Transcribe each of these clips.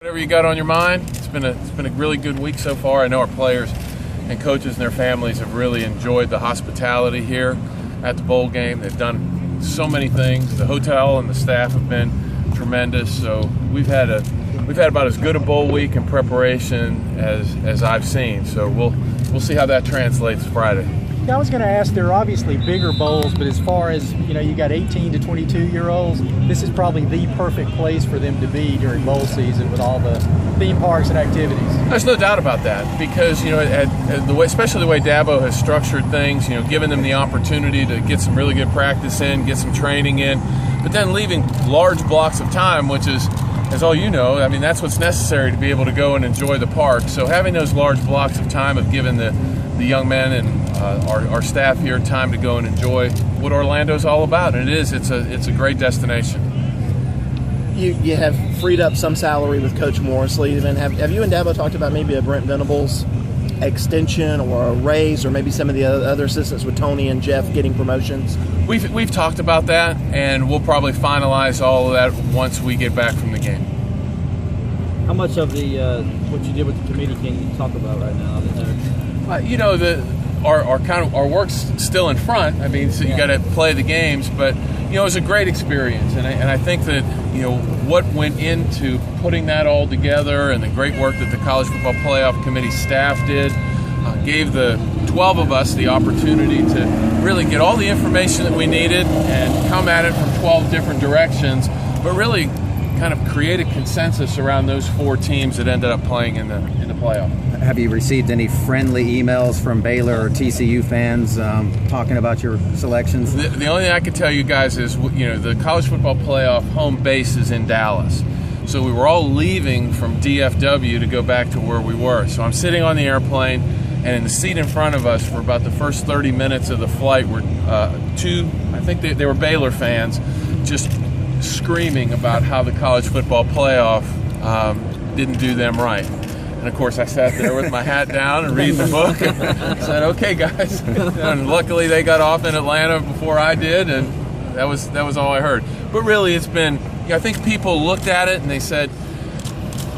Whatever you got on your mind, it's been a really good week so far. I know our players and coaches and their families have really enjoyed the hospitality here at the bowl game. They've done so many things. The hotel and the staff have been tremendous. So we've had about as good a bowl week in preparation as I've seen. So we'll see how that translates Friday. Yeah, I was going to ask, there are obviously bigger bowls, but as far as, you got 18 to 22-year-olds, this is probably the perfect place for them to be during bowl season with all the theme parks and activities. There's no doubt about that because, especially the way Dabo has structured things, giving them the opportunity to get some really good practice in, get some training in, but then leaving large blocks of time, which is, as all you know, I mean, that's what's necessary to be able to go and enjoy the park. So having those large blocks of time have given the young men and our staff here time to go and enjoy what Orlando's all about. And it's a great destination. You have freed up some salary with Coach Morrisley. And have you and Dabo talked about maybe a Brent Venables extension or a raise, or maybe some of the other assistants with Tony and Jeff getting promotions? We've talked about that, and we'll probably finalize all of that once we get back from the game. How much of the what you did with the committee can you talk about right now? Our work's still in front. I mean, so you got to play the games, but it was a great experience, and I think that what went into putting that all together and the great work that the College Football Playoff Committee staff did gave the 12 of us the opportunity to really get all the information that we needed and come at it from 12 different directions, but really kind of create a consensus around those 4 teams that ended up playing in the playoff. Have you received any friendly emails from Baylor or TCU fans talking about your selections? The only thing I can tell you guys is, the College Football Playoff home base is in Dallas. So we were all leaving from DFW to go back to where we were. So I'm sitting on the airplane, and in the seat in front of us for about the first 30 minutes of the flight were 2, I think they were Baylor fans, just screaming about how the College Football Playoff didn't do them right. And, of course, I sat there with my hat down and reading the book and said, okay, guys. And luckily they got off in Atlanta before I did, and that was all I heard. But really it's been, I think people looked at it and they said,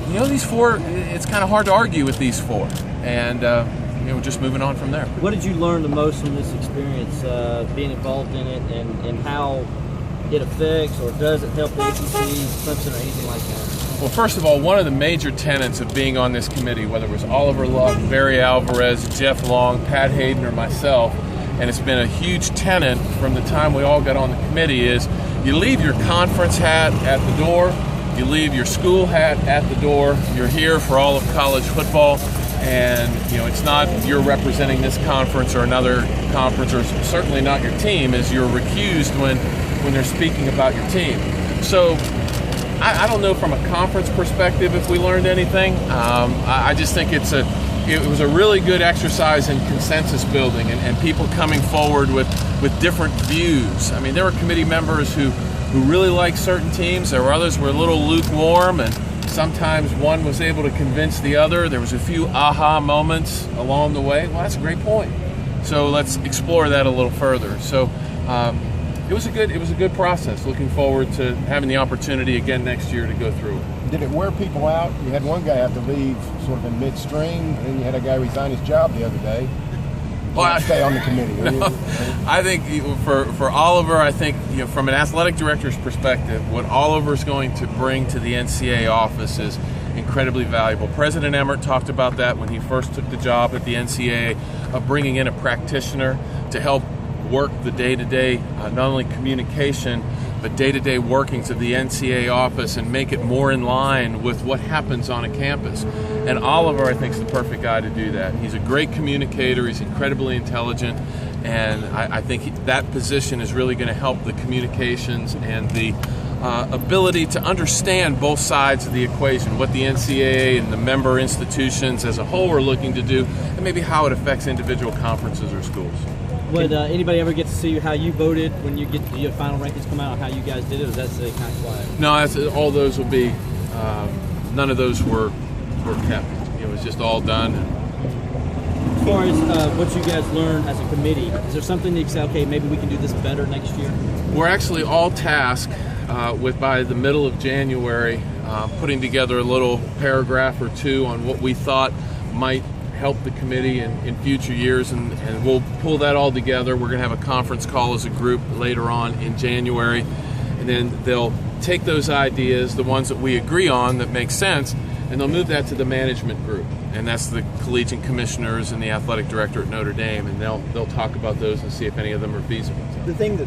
these 4, it's kind of hard to argue with these 4. And, we're just moving on from there. What did you learn the most from this experience, being involved in it, and how it affects or does it help the ACC, Clemson, or anything like that? Well, first of all, one of the major tenets of being on this committee, whether it was Oliver Luck, Barry Alvarez, Jeff Long, Pat Hayden, or myself, and it's been a huge tenet from the time we all got on the committee, is you leave your conference hat at the door, you leave your school hat at the door, you're here for all of college football, and it's not you're representing this conference or another conference, or certainly not your team, as you're recused when they're speaking about your team. So I don't know from a conference perspective if we learned anything. I just think it was a really good exercise in consensus building and people coming forward with different views. I mean, there were committee members who really liked certain teams. There were others who were a little lukewarm, and sometimes one was able to convince the other. There was a few aha moments along the way. Well, that's a great point. So let's explore that a little further. So it was a good process. Looking forward to having the opportunity again next year to go through it. Did it wear people out? You had one guy have to leave sort of in midstream, and then you had a guy resign his job the other day. Well, stay on the committee. I think for Oliver, I think from an athletic director's perspective, what Oliver's going to bring to the NCAA office is incredibly valuable. President Emmert talked about that when he first took the job at the NCAA, of bringing in a practitioner to help work the day-to-day, not only communication, but day-to-day workings of the NCAA office and make it more in line with what happens on a campus. And Oliver, I think, is the perfect guy to do that. He's a great communicator. He's incredibly intelligent. And I think that position is really going to help the communications and the ability to understand both sides of the equation, what the NCAA and the member institutions as a whole are looking to do, and maybe how it affects individual conferences or schools. Would anybody ever get to see how you voted when you get your final rankings come out, how you guys did it, or was that kind of quiet? No, all those will be, none of those were kept. It was just all done. As far as what you guys learned as a committee, is there something that you say, okay, maybe we can do this better next year? We're actually all tasked with, by the middle of January, putting together a little paragraph or two on what we thought might help the committee in future years, and we'll pull that all together. We're going to have a conference call as a group later on in January, and then they'll take those ideas, the ones that we agree on that make sense, and they'll move that to the management group, and that's the collegiate commissioners and the athletic director at Notre Dame, and they'll talk about those and see if any of them are feasible. The thing that's